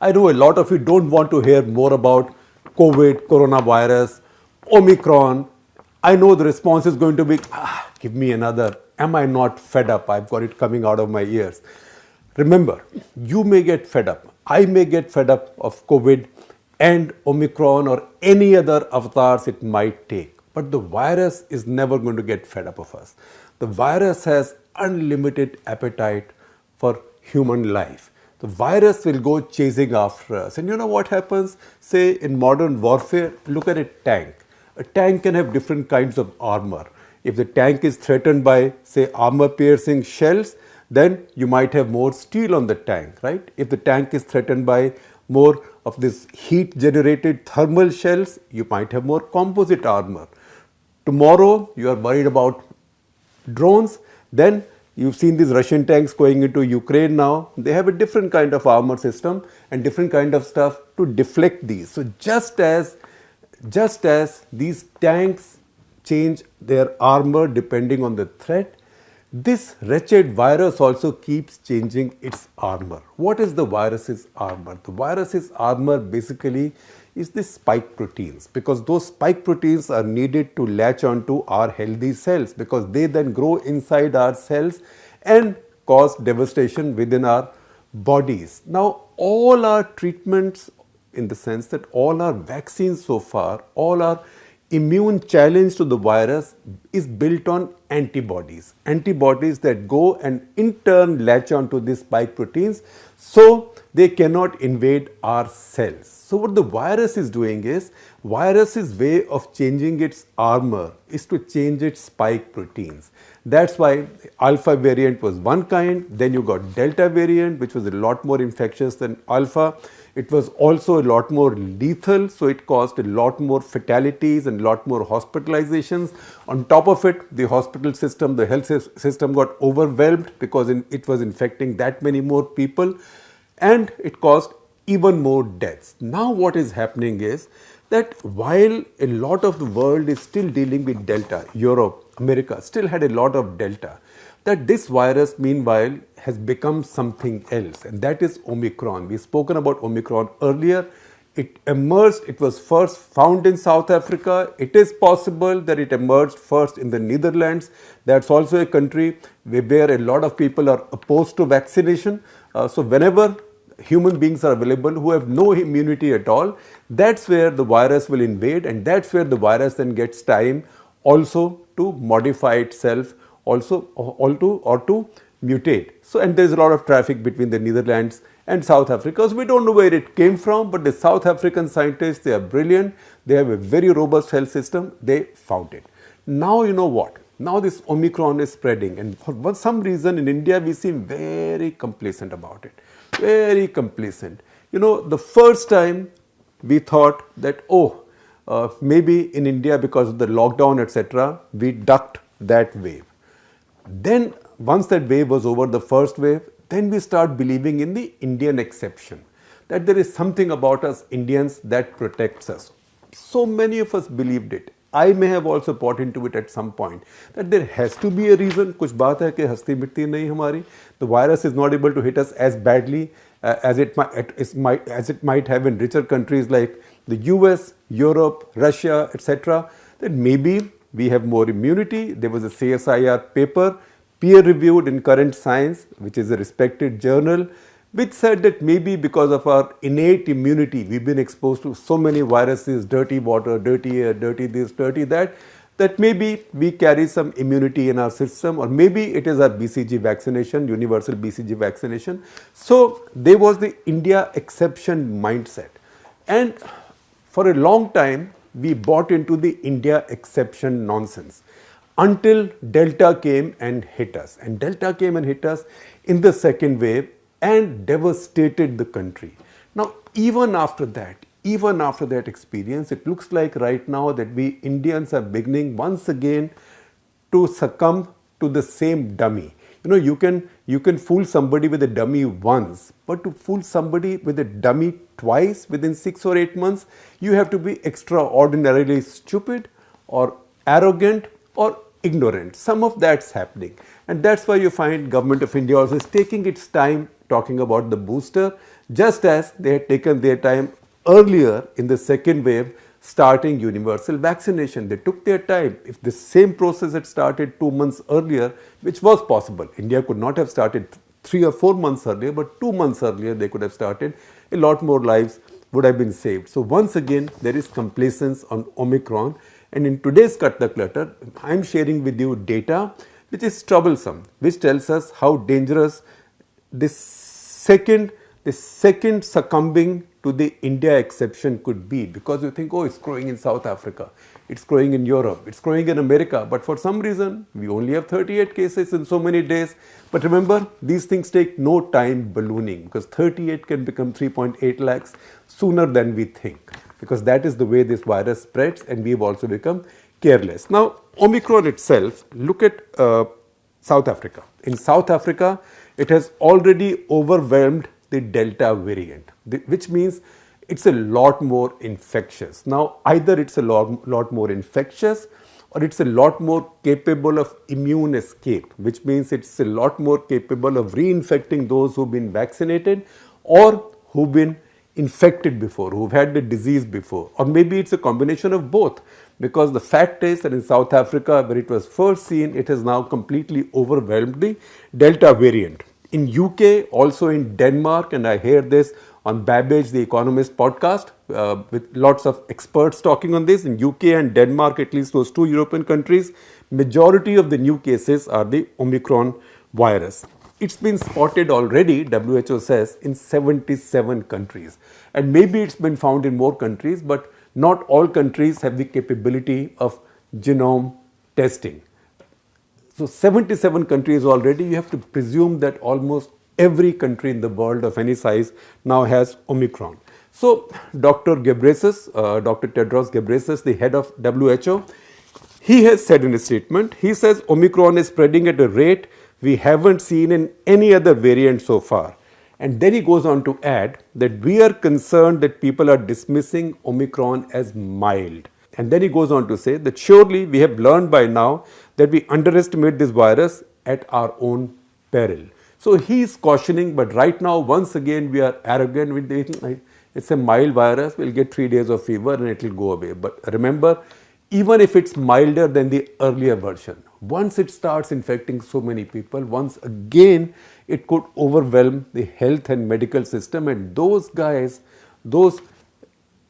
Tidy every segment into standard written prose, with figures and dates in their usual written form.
I know a lot of you don't want to hear more about COVID, coronavirus, Omicron. I know the response is going to be, give me another. Am I not fed up? I've got it coming out of my ears. Remember, you may get fed up. I may get fed up of COVID and Omicron or any other avatars it might take. But the virus is never going to get fed up of us. The virus has unlimited appetite for human life. The virus will go chasing after us. And you know what happens? Say in modern warfare, look at a tank. A tank can have different kinds of armor. If the tank is threatened by, say, armor-piercing shells, then you might have more steel on the tank, right? If the tank is threatened by more of this heat-generated thermal shells, you might have more composite armor. Tomorrow, you are worried about drones, then you've seen these Russian tanks going into Ukraine now. They have a different kind of armor system and different kind of stuff to deflect these. So just as these tanks change their armor depending on the threat, this wretched virus also keeps changing its armor. What is the virus's armor? The virus's armor basically is the spike proteins, because those spike proteins are needed to latch onto our healthy cells, because they then grow inside our cells and cause devastation within our bodies. Now, all our treatments, in the sense that all our vaccines so far, all our immune challenge to the virus is built on antibodies. Antibodies that go and in turn latch onto these spike proteins so they cannot invade our cells. So what the virus is doing is, virus's way of changing its armor is to change its spike proteins. That's why alpha variant was one kind, then you got delta variant, which was a lot more infectious than alpha. It was also a lot more lethal, so it caused a lot more fatalities and a lot more hospitalizations. On top of it, the hospital system, the health system got overwhelmed because it was infecting that many more people, and it caused even more deaths. Now what is happening is that while a lot of the world is still dealing with Delta, Europe, America still had a lot of Delta, that this virus meanwhile has become something else, and that is Omicron. We've spoken about Omicron earlier. It emerged, it was first found in South Africa. It is possible that it emerged first in the Netherlands. That's also a country where a lot of people are opposed to vaccination. So whenever human beings are available who have no immunity at all, that's where the virus will invade, and that's where the virus then gets time also to modify itself also or to mutate. So, and there's a lot of traffic between the Netherlands and South Africa. So we don't know where it came from, but the South African scientists, they are brilliant. They have a very robust health system. They found it. Now you know what? Now this Omicron is spreading, and for some reason in India we seem very complacent about it. Very complacent. You know, the first time we thought that, maybe in India because of the lockdown, etc., we ducked that wave. Then once that wave was over, the first wave, then we start believing in the Indian exception, that there is something about us Indians that protects us. So many of us believed it. I may have also bought into it at some point, that there has to be a reason. कुछ बात है कि हस्ती मिटती नहीं हमारी. The virus is not able to hit us as badly as it might have in richer countries like the US, Europe, Russia, etc. That maybe we have more immunity. There was a CSIR paper, peer-reviewed in Current Science, which is a respected journal, which said that maybe because of our innate immunity, we've been exposed to so many viruses, dirty water, dirty air, dirty this, dirty that, that maybe we carry some immunity in our system, or maybe it is our BCG vaccination, universal BCG vaccination. So there was the India exception mindset. And for a long time, we bought into the India exception nonsense until Delta came and hit us. And Delta came and hit us in the second wave and devastated the country. Now, even after that experience, it looks like right now that we Indians are beginning once again to succumb to the same dummy. You know, you can fool somebody with a dummy once, but to fool somebody with a dummy twice within 6 or 8 months, you have to be extraordinarily stupid or arrogant or ignorant. Some of that's happening, and that's why you find Government of India also is taking its time talking about the booster, just as they had taken their time earlier in the second wave starting universal vaccination. They took their time. If the same process had started 2 months earlier, which was possible, India could not have started 3 or 4 months earlier, but 2 months earlier they could have started, a lot more lives would have been saved. So once again, there is complacence on Omicron, and in today's Cut the Clutter, I am sharing with you data which is troublesome, which tells us how dangerous this second succumbing to the India exception could be, because you think, oh, it's growing in South Africa, it's growing in Europe, it's growing in America, but for some reason we only have 38 cases in so many days. But remember, these things take no time ballooning, because 38 can become 3.8 lakhs sooner than we think, because that is the way this virus spreads, and we've also become careless. Now, Omicron itself, look at South Africa. In South Africa, it has already overwhelmed the Delta variant, which means it's a lot more infectious. Now, either it's a lot more infectious, or it's a lot more capable of immune escape, which means it's a lot more capable of reinfecting those who've been vaccinated or who've been infected before, who've had the disease before. Or maybe it's a combination of both, because the fact is that in South Africa, where it was first seen, it has now completely overwhelmed the Delta variant. In UK, also in Denmark, and I hear this on Babbage, the Economist podcast, with lots of experts talking on this. In UK and Denmark, at least those two European countries, majority of the new cases are the Omicron virus. It's been spotted already, WHO says, in 77 countries. And maybe it's been found in more countries, but not all countries have the capability of genome testing. So 77 countries already, you have to presume that almost every country in the world of any size now has Omicron. So Dr. Ghebreyesus, Dr. Tedros Ghebreyesus, the head of WHO, he has said in a statement, he says Omicron is spreading at a rate we haven't seen in any other variant so far. And then he goes on to add that we are concerned that people are dismissing Omicron as mild. And then he goes on to say that surely we have learned by now that we underestimate this virus at our own peril. So he is cautioning, but right now, once again, we are arrogant with the, it's a mild virus, we'll get 3 days of fever and it will go away. But remember, even if it's milder than the earlier version, once it starts infecting so many people, once again, it could overwhelm the health and medical system. And those guys, those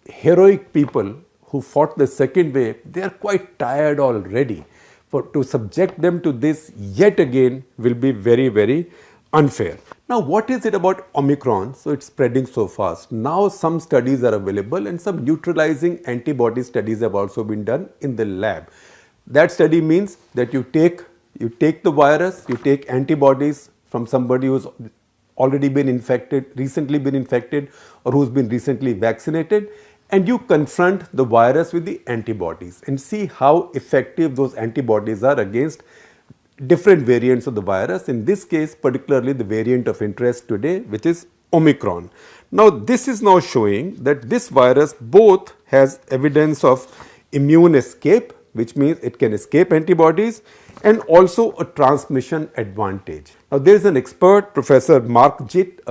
heroic people who fought the second wave, they are quite tired already. To subject them to this yet again will be very, very unfair. Now, what is it about Omicron? So it's spreading so fast. Now some studies are available, and some neutralizing antibody studies have also been done in the lab. That study means that you take the virus, you take antibodies from somebody who's already been infected, recently been infected, or who's been recently vaccinated, and you confront the virus with the antibodies and see how effective those antibodies are against different variants of the virus. In this case, particularly the variant of interest today, which is Omicron. Now, this is now showing that this virus both has evidence of immune escape, which means it can escape antibodies, and also a transmission advantage. Now, there is an expert, Professor Mark Jit,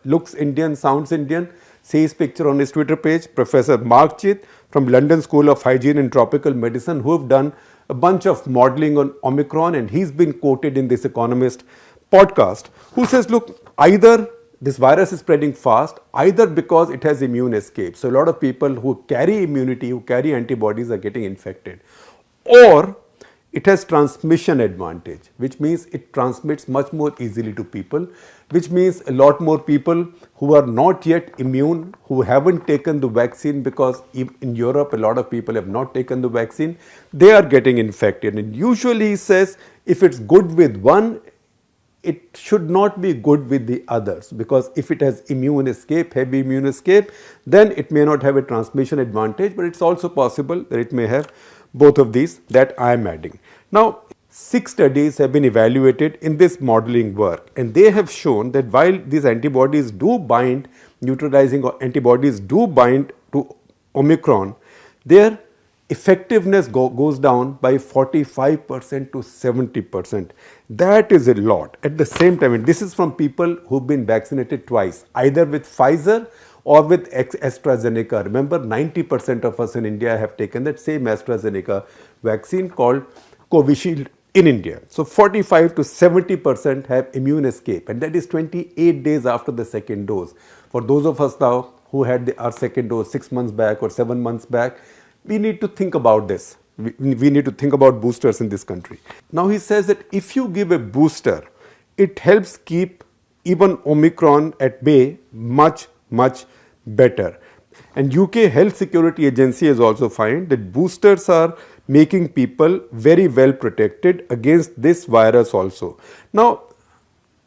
looks Indian, sounds Indian. See his picture on his Twitter page, Professor Mark Jit from London School of Hygiene and Tropical Medicine, who have done a bunch of modeling on Omicron, and he's been quoted in this Economist podcast, who says, look, either this virus is spreading fast, either because it has immune escape. So a lot of people who carry immunity, who carry antibodies are getting infected, or it has transmission advantage, which means it transmits much more easily to people, which means a lot more people who are not yet immune, who haven't taken the vaccine, because in Europe a lot of people have not taken the vaccine, they are getting infected. And usually he says if it's good with one, it should not be good with the others, because if it has immune escape, heavy immune escape, then it may not have a transmission advantage, but it's also possible that it may have both of these that I am adding. Now, 6 studies have been evaluated in this modeling work, and they have shown that while these antibodies do bind, neutralizing antibodies do bind to Omicron, their effectiveness goes down by 45% to 70%. That is a lot. At the same time, and this is from people who've been vaccinated twice, either with Pfizer or with AstraZeneca. Remember, 90% of us in India have taken that same AstraZeneca vaccine called Covishield in India. So 45 to 70% have immune escape, and that is 28 days after the second dose. For those of us now who had our second dose 6 months back or 7 months back, we need to think about this. We need to think about boosters in this country. Now he says that if you give a booster, it helps keep even Omicron at bay much better. And UK Health Security Agency has also found that boosters are making people very well protected against this virus also. Now,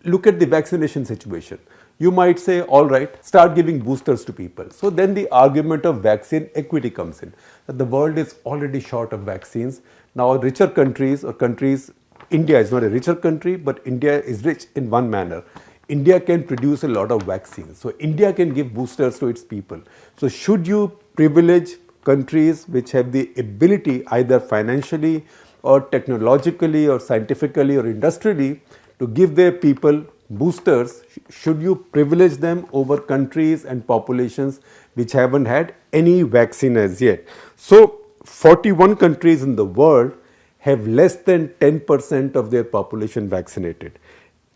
look at the vaccination situation. You might say, all right, start giving boosters to people. So then the argument of vaccine equity comes in. That the world is already short of vaccines. Now richer countries or countries, India is not a richer country, but India is rich in one manner. India can produce a lot of vaccines. So India can give boosters to its people. So should you privilege countries which have the ability either financially or technologically or scientifically or industrially to give their people boosters, should you privilege them over countries and populations which haven't had any vaccine as yet? So 41 countries in the world have less than 10% of their population vaccinated,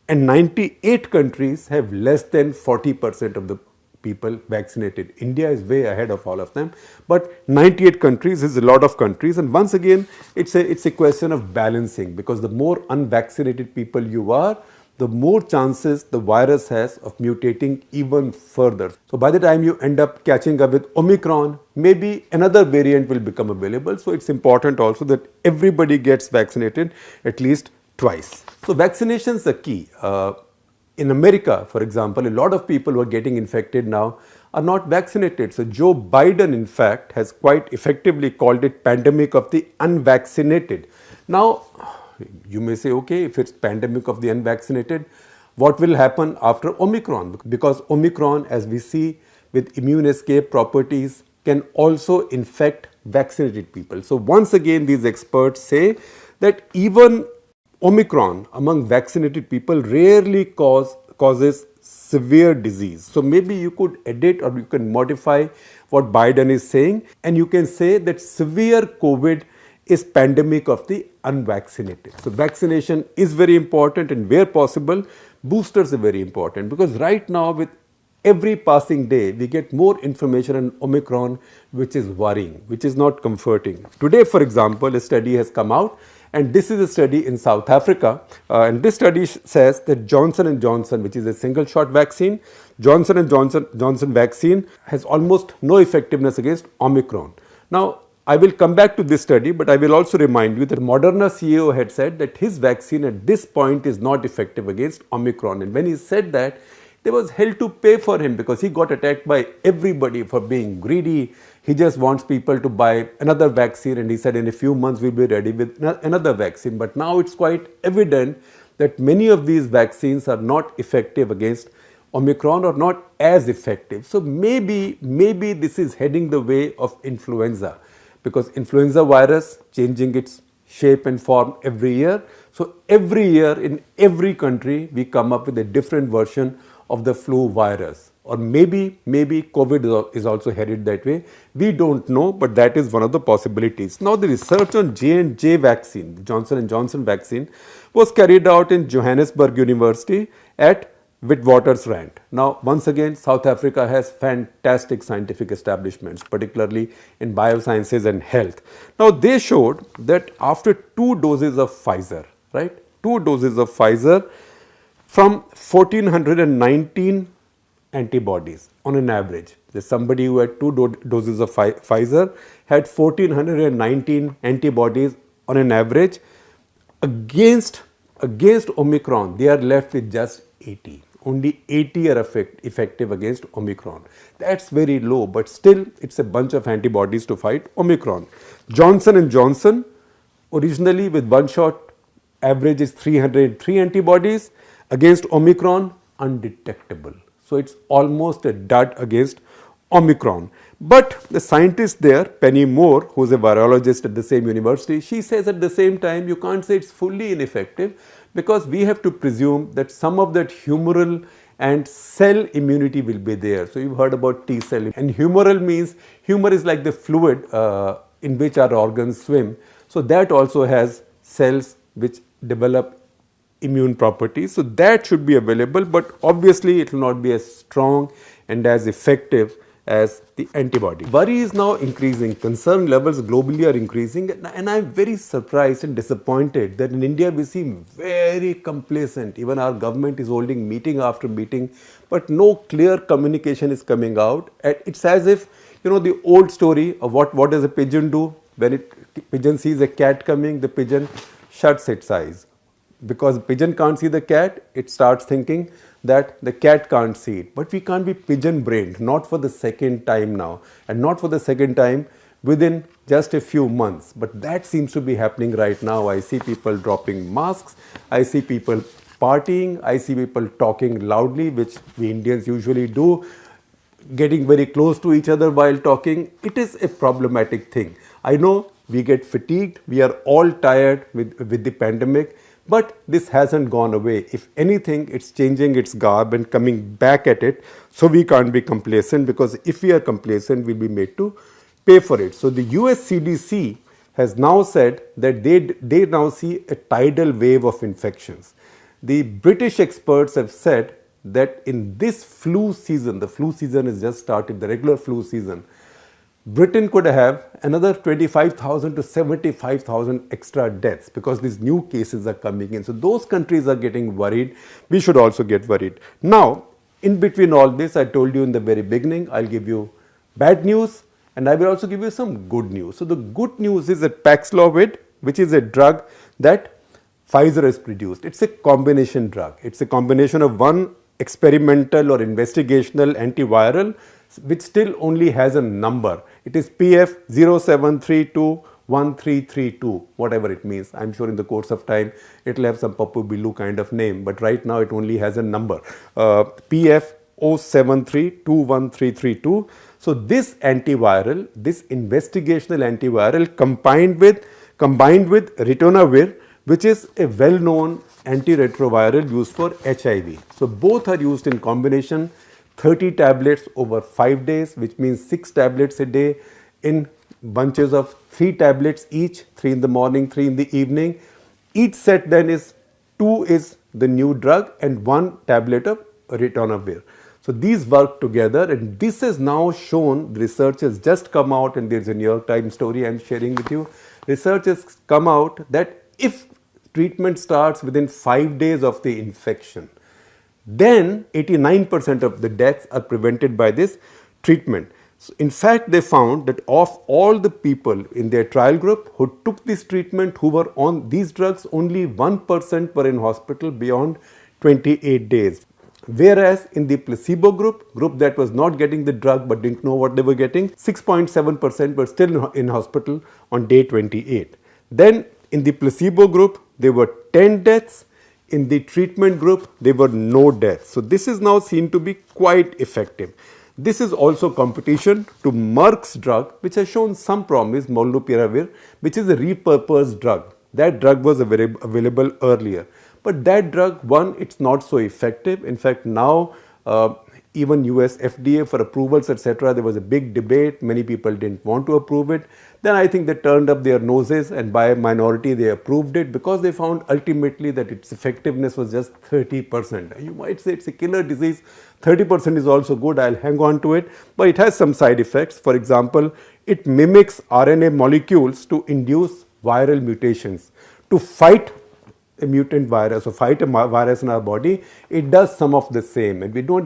and 98 countries have less than 40% of the people vaccinated. India is way ahead of all of them, but 98 countries is a lot of countries, and once again it's a question of balancing, because the more unvaccinated people you are, the more chances the virus has of mutating even further. So by the time you end up catching up with Omicron, maybe another variant will become available. So it's important also that everybody gets vaccinated at least twice. So vaccinations are key. In America, for example, a lot of people who are getting infected now are not vaccinated. So Joe Biden, in fact, has quite effectively called it pandemic of the unvaccinated. Now, you may say, okay, if it's pandemic of the unvaccinated, what will happen after Omicron? Because Omicron, as we see with immune escape properties, can also infect vaccinated people. So once again, these experts say that even Omicron among vaccinated people rarely causes severe disease. So maybe you could edit or you can modify what Biden is saying, and you can say that severe COVID is pandemic of the unvaccinated. So vaccination is very important, and where possible, boosters are very important, because right now with every passing day we get more information on Omicron which is worrying, which is not comforting. Today, for example, a study has come out, and this is a study in South Africa, and this study says that Johnson & Johnson, which is a single shot vaccine, Johnson & Johnson vaccine has almost no effectiveness against Omicron. Now, I will come back to this study, but I will also remind you that Moderna CEO had said that his vaccine at this point is not effective against Omicron. And when he said that, there was hell to pay for him, because he got attacked by everybody for being greedy. He just wants people to buy another vaccine, and he said in a few months we'll be ready with another vaccine. But now it's quite evident that many of these vaccines are not effective against Omicron, or not as effective. So maybe this is heading the way of influenza, because influenza virus changing its shape and form every year. So every year in every country we come up with a different version of the flu virus, or maybe COVID is also headed that way. We don't know, but that is one of the possibilities. Now the research on J&J vaccine, the Johnson & Johnson vaccine, was carried out in Johannesburg University at Witwatersrand. Now, once again, South Africa has fantastic scientific establishments, particularly in biosciences and health. Now, they showed that after 2 doses of Pfizer, right, 2 doses of Pfizer, from 1419 antibodies on an average. There's somebody who had 2 doses of Pfizer had 1419 antibodies on an average. Against Omicron, they are left with just 80. Only 80 are effective against Omicron. That's very low, but still it's a bunch of antibodies to fight Omicron. Johnson & Johnson, originally with one shot, average is 303 antibodies. Against Omicron, undetectable. So it's almost a dud against Omicron. But the scientist there, Penny Moore, who's a virologist at the same university, she says at the same time, you can't say it's fully ineffective, because we have to presume that some of that humoral and cell immunity will be there. So you've heard about T cell, and humoral means humor is like the fluid in which our organs swim. So that also has cells which develop immune properties. So that should be available, but obviously it will not be as strong and as effective as the antibody. Worry is now increasing, concern levels globally are increasing, and I'm very surprised and disappointed that in India we seem very complacent. Even our government is holding meeting after meeting, but no clear communication is coming out. And it's as if, the old story of what does a pigeon do? When pigeon sees a cat coming, the pigeon shuts its eyes. Because the pigeon can't see the cat, it starts thinking that the cat can't see it. But we can't be pigeon brained, not for the second time now, and not for the second time within just a few months. But that seems to be happening right now. I see people dropping masks, I see people partying, I see people talking loudly, which we Indians usually do, getting very close to each other while talking. It is a problematic thing. I know we get fatigued, we are all tired with the pandemic, but this hasn't gone away. If anything, it's changing its garb and coming back at it. So we can't be complacent, because if we are complacent, we'll be made to pay for it. So the US CDC has now said that they now see a tidal wave of infections. The British experts have said that in this flu season, the flu season has just started, the regular flu season, Britain could have another 25,000 to 75,000 extra deaths because these new cases are coming in. So those countries are getting worried. We should also get worried. Now, in between all this, I told you in the very beginning, I'll give you bad news and I will also give you some good news. So the good news is that Paxlovid, which is a drug that Pfizer has produced, it's a combination drug. It's a combination of one experimental or investigational antiviral which still only has a number. It is PF 07321332, whatever it means. I'm sure in the course of time it will have some Papu Bilu kind of name, but right now it only has a number, PF 07321332. So this antiviral, this investigational antiviral combined with ritonavir, which is a well-known antiretroviral used for HIV. So both are used in combination, 30 tablets over 5 days, which means 6 tablets a day in bunches of 3 tablets each, 3 in the morning, 3 in the evening. Each set then is 2 is the new drug and 1 tablet of ritonavir. So these work together, and this has now shown, the research has just come out, and there's a New York Times story I'm sharing with you. Research has come out that if treatment starts within 5 days of the infection, then 89% of the deaths are prevented by this treatment. So in fact, they found that of all the people in their trial group who took this treatment, who were on these drugs, only 1% were in hospital beyond 28 days. Whereas in the placebo group that was not getting the drug but didn't know what they were getting, 6.7% were still in hospital on day 28. Then in the placebo group, there were 10 deaths. In the treatment group, there were no deaths. So this is now seen to be quite effective. This is also competition to Merck's drug, which has shown some promise, molnupiravir, which is a repurposed drug. That drug was available earlier. But that drug, one, it's not so effective. In fact, now even US FDA for approvals, etc., there was a big debate. Many people didn't want to approve it. Then I think they turned up their noses, and by a minority they approved it because they found ultimately that its effectiveness was just 30%. You might say it's a killer disease. 30% is also good. I'll hang on to it. But it has some side effects. For example, it mimics RNA molecules to induce viral mutations. To fight a mutant virus or fight a virus in our body, it does some of the same, and we don't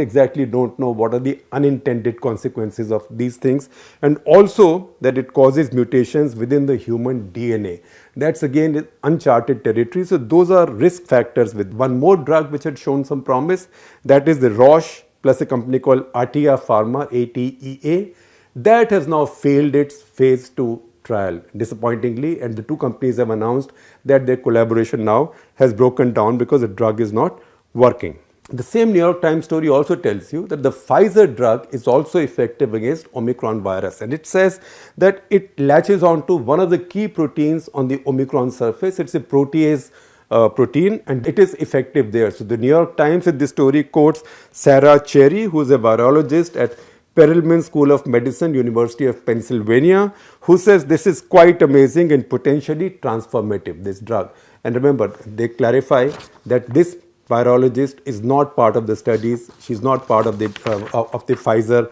know what are the unintended consequences of these things, and also that it causes mutations within the human DNA. That's again uncharted territory. So those are risk factors. With one more drug which had shown some promise, that is the Roche plus a company called Atea Pharma, ATEA, that has now failed its phase 2 trial, disappointingly, and the two companies have announced that their collaboration now has broken down because the drug is not working. The same New York Times story also tells you that the Pfizer drug is also effective against Omicron virus, and it says that it latches onto one of the key proteins on the Omicron surface. It's a protease protein, and it is effective there. So the New York Times in this story quotes Sarah Cherry, who is a virologist at Perelman School of Medicine, University of Pennsylvania, who says this is quite amazing and potentially transformative, this drug. And remember, they clarify that this virologist is not part of the studies. She's not part of the Pfizer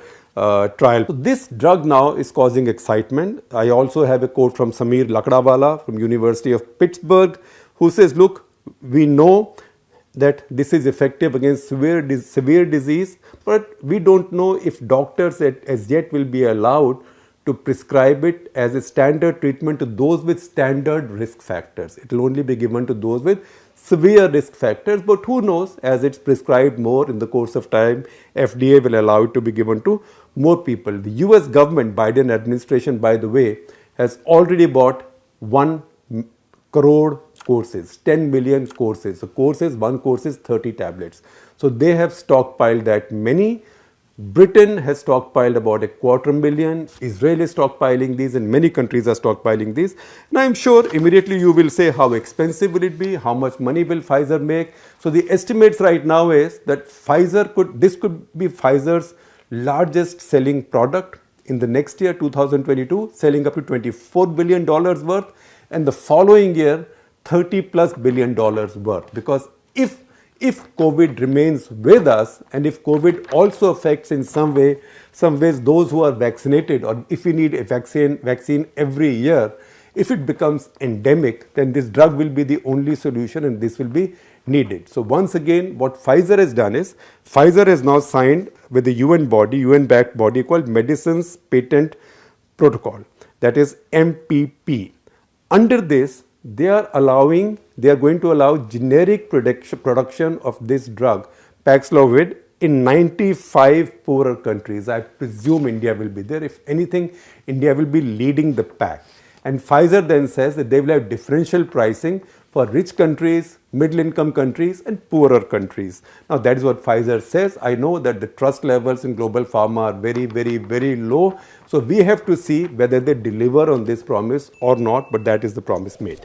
trial. So this drug now is causing excitement. I also have a quote from Sameer Lakdawala from University of Pittsburgh, who says, look, we know that this is effective against severe disease, but we don't know if doctors as yet will be allowed to prescribe it as a standard treatment to those with standard risk factors. It will only be given to those with severe risk factors, but who knows, as it's prescribed more in the course of time, FDA will allow it to be given to more people. The US government, Biden administration, by the way, has already bought 1 crore courses, 10 million courses. So one course is 30 tablets. So they have stockpiled that many. Britain has stockpiled about 250,000. Israel is stockpiling these, and many countries are stockpiling these. And I'm sure immediately you will say, how expensive will it be? How much money will Pfizer make? So the estimates right now is that this could be Pfizer's largest selling product in the next year, 2022, selling up to $24 billion worth, and the following year, $30+ billion worth. Because if COVID remains with us, and if COVID also affects in some ways those who are vaccinated, or if we need a vaccine every year, if it becomes endemic, then this drug will be the only solution, and this will be needed. So once again, what Pfizer has done is, Pfizer has now signed with the UN-backed body called Medicines Patent Protocol, that is MPP. Under this, they are going to allow generic production of this drug, Paxlovid, in 95 poorer countries. I presume India will be there. If anything, India will be leading the pack. And Pfizer then says that they will have differential pricing for rich countries, middle-income countries, and poorer countries. Now, that is what Pfizer says. I know that the trust levels in global pharma are very, very, very low. So we have to see whether they deliver on this promise or not, but that is the promise made.